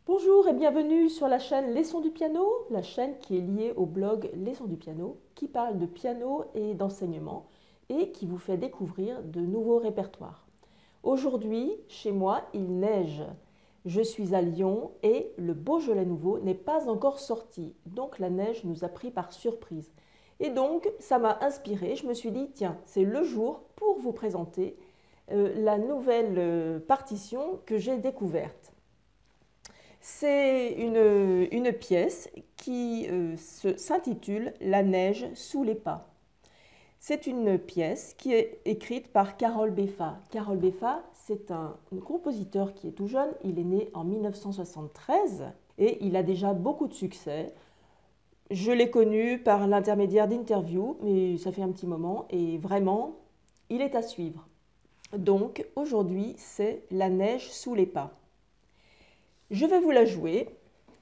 Bonjour et bienvenue sur la chaîne Les Sons du Piano, la chaîne qui est liée au blog Les Sons du Piano, qui parle de piano et d'enseignement et qui vous fait découvrir de nouveaux répertoires. Aujourd'hui, chez moi, il neige. Je suis à Lyon et le Beaujolais nouveau n'est pas encore sorti, donc la neige nous a pris par surprise. Et donc, ça m'a inspiré, je me suis dit, tiens, c'est le jour pour vous présenter la nouvelle partition que j'ai découverte. C'est une pièce qui s'intitule La neige sous les pas. C'est une pièce qui est écrite par Karol Beffa. Karol Beffa, c'est un compositeur qui est tout jeune. Il est né en 1973 et il a déjà beaucoup de succès. Je l'ai connu par l'intermédiaire d'interviews, mais ça fait un petit moment et vraiment, il est à suivre. Donc aujourd'hui, c'est La neige sous les pas. Je vais vous la jouer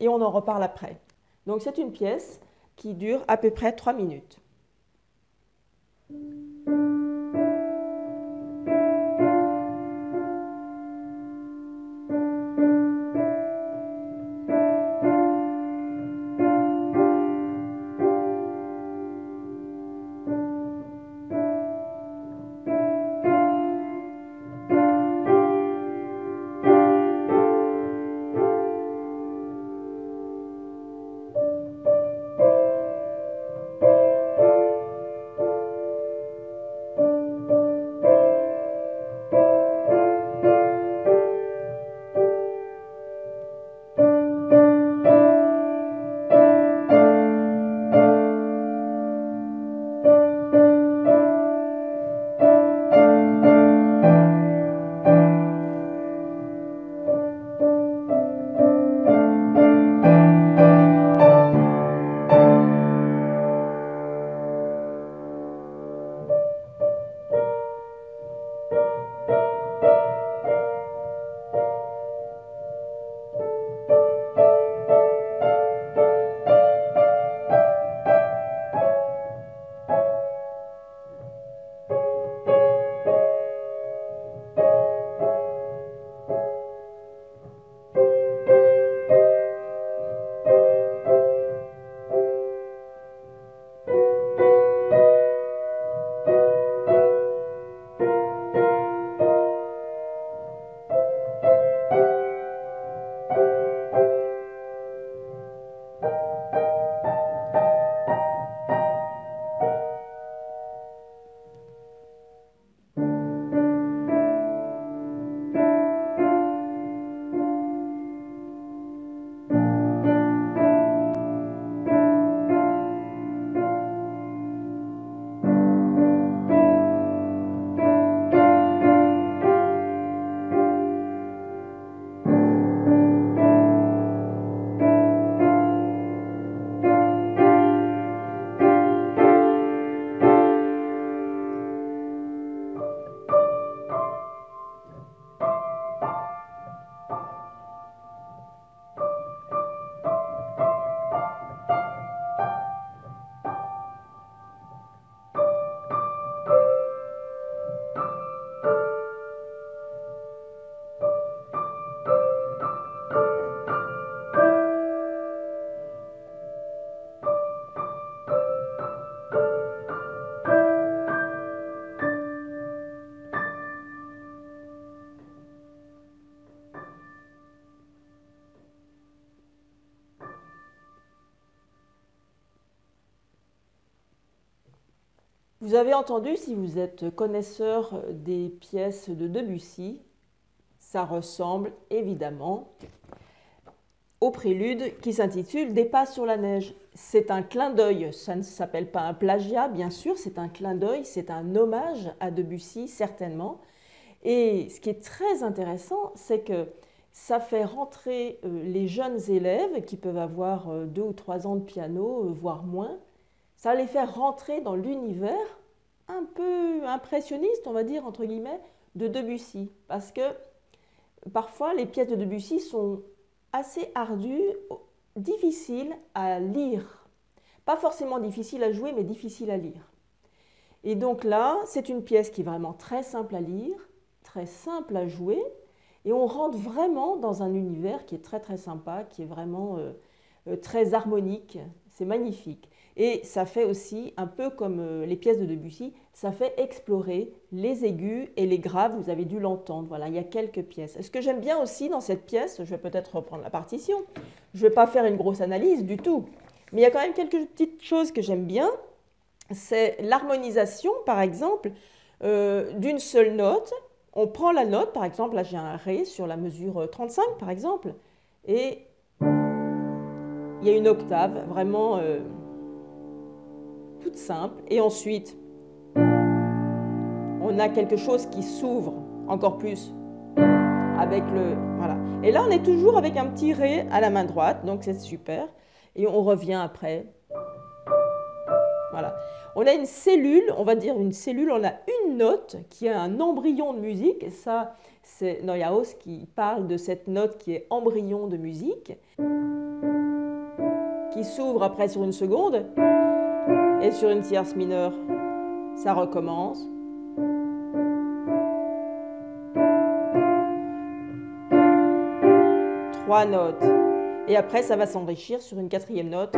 et on en reparle après. Donc c'est une pièce qui dure à peu près 3 minutes. Vous avez entendu, si vous êtes connaisseur des pièces de Debussy, ça ressemble évidemment au prélude qui s'intitule Des pas sur la neige. C'est un clin d'œil, ça ne s'appelle pas un plagiat, bien sûr, c'est un clin d'œil, c'est un hommage à Debussy, certainement. Et ce qui est très intéressant, c'est que ça fait rentrer les jeunes élèves qui peuvent avoir 2 ou 3 ans de piano, voire moins. Ça les fait rentrer dans l'univers un peu impressionniste, on va dire, entre guillemets, de Debussy. Parce que parfois, les pièces de Debussy sont assez ardues, difficiles à lire. Pas forcément difficiles à jouer, mais difficiles à lire. Et donc là, c'est une pièce qui est vraiment très simple à lire, très simple à jouer, Et on rentre vraiment dans un univers qui est très très sympa, qui est vraiment très harmonique. C'est magnifique. Et ça fait aussi, un peu comme les pièces de Debussy, ça fait explorer les aigus et les graves, vous avez dû l'entendre. Voilà, il y a quelques pièces. Ce que j'aime bien aussi dans cette pièce, je vais peut-être reprendre la partition, je ne vais pas faire une grosse analyse du tout, mais il y a quand même quelques petites choses que j'aime bien. C'est l'harmonisation, par exemple, d'une seule note. On prend la note, par exemple, là j'ai un Ré sur la mesure 35, par exemple, et il y a une octave vraiment toute simple. Et ensuite, on a quelque chose qui s'ouvre encore plus avec le... Voilà. Et là, on est toujours avec un petit Ré à la main droite, donc c'est super. Et on revient après. Voilà. On a une cellule, on va dire une cellule, on a une note qui a un embryon de musique. Et ça, c'est Neuhaus qui parle de cette note qui est embryon de musique, qui s'ouvre après sur une seconde, et sur une tierce mineure, ça recommence. Trois notes. Et après, ça va s'enrichir sur une quatrième note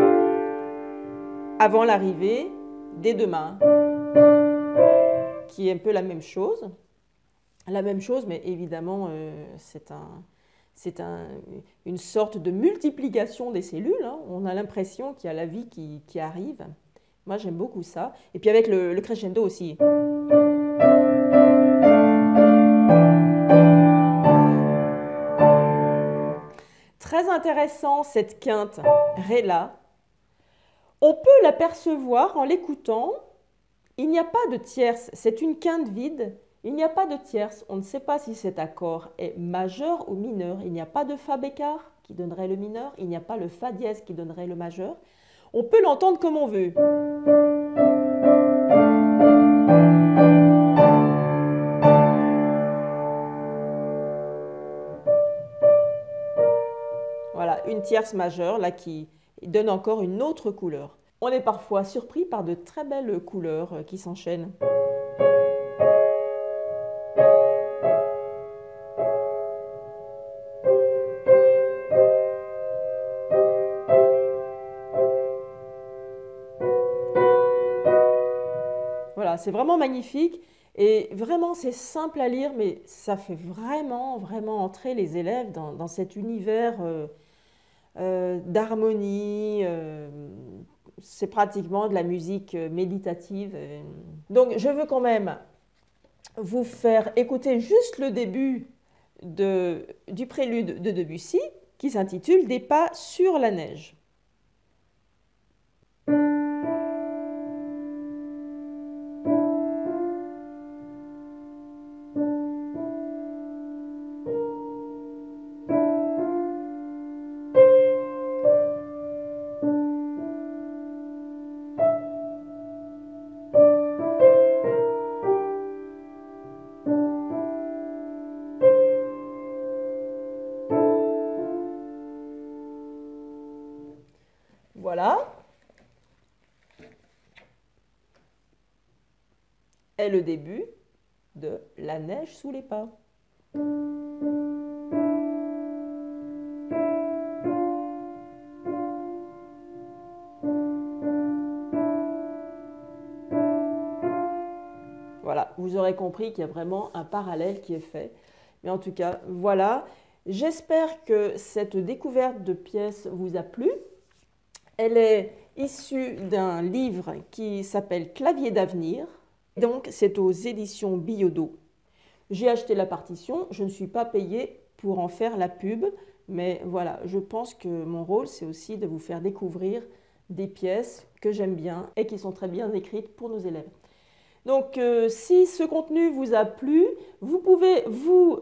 avant l'arrivée des deux mains, qui est un peu la même chose. La même chose, mais évidemment, c'est une sorte de multiplication des cellules. Hein. On a l'impression qu'il y a la vie qui arrive. Moi, j'aime beaucoup ça. Et puis avec le crescendo aussi. Très intéressant, cette quinte Ré-La. On peut l'apercevoir en l'écoutant. Il n'y a pas de tierce, c'est une quinte vide. Il n'y a pas de tierce. On ne sait pas si cet accord est majeur ou mineur. Il n'y a pas de Fa bécard qui donnerait le mineur. Il n'y a pas le Fa dièse qui donnerait le majeur. On peut l'entendre comme on veut. Voilà, une tierce majeure là qui donne encore une autre couleur. On est parfois surpris par de très belles couleurs qui s'enchaînent. Voilà, c'est vraiment magnifique et vraiment c'est simple à lire, mais ça fait vraiment, vraiment entrer les élèves dans cet univers d'harmonie. C'est pratiquement de la musique méditative. Donc je veux quand même vous faire écouter juste le début du prélude de Debussy qui s'intitule Des pas sur la neige. Voilà. Est le début de La neige sous les pas. Voilà, vous aurez compris qu'il y a vraiment un parallèle qui est fait. Mais en tout cas, voilà. J'espère que cette découverte de pièces vous a plu. Elle est issue d'un livre qui s'appelle Clavier d'avenir. Donc, c'est aux éditions Biodo. J'ai acheté la partition, je ne suis pas payée pour en faire la pub, mais voilà, je pense que mon rôle, c'est aussi de vous faire découvrir des pièces que j'aime bien et qui sont très bien écrites pour nos élèves. Donc, si ce contenu vous a plu, vous pouvez vous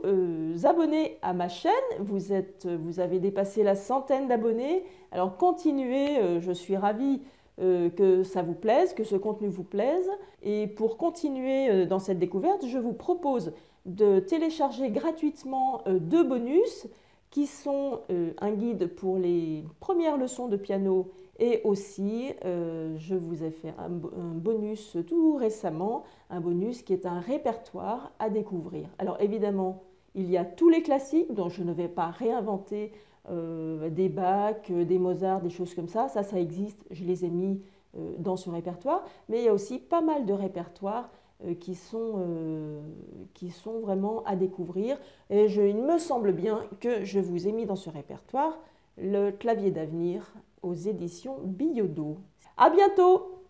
abonner à ma chaîne. Vous avez dépassé la centaine d'abonnés. Alors, continuez, je suis ravie que ça vous plaise, que ce contenu vous plaise. Et pour continuer dans cette découverte, je vous propose de télécharger gratuitement 2 bonus qui sont un guide pour les premières leçons de piano et aussi je vous ai fait un bonus tout récemment, un bonus qui est un répertoire à découvrir. Alors évidemment, Il y a tous les classiques, dont je ne vais pas réinventer, des Bach, des Mozart, des choses comme ça. Ça existe, je les ai mis dans ce répertoire. Mais il y a aussi pas mal de répertoires qui sont vraiment à découvrir. Et il me semble bien que je vous ai mis dans ce répertoire le Clavier d'avenir aux éditions Billaudot. À bientôt!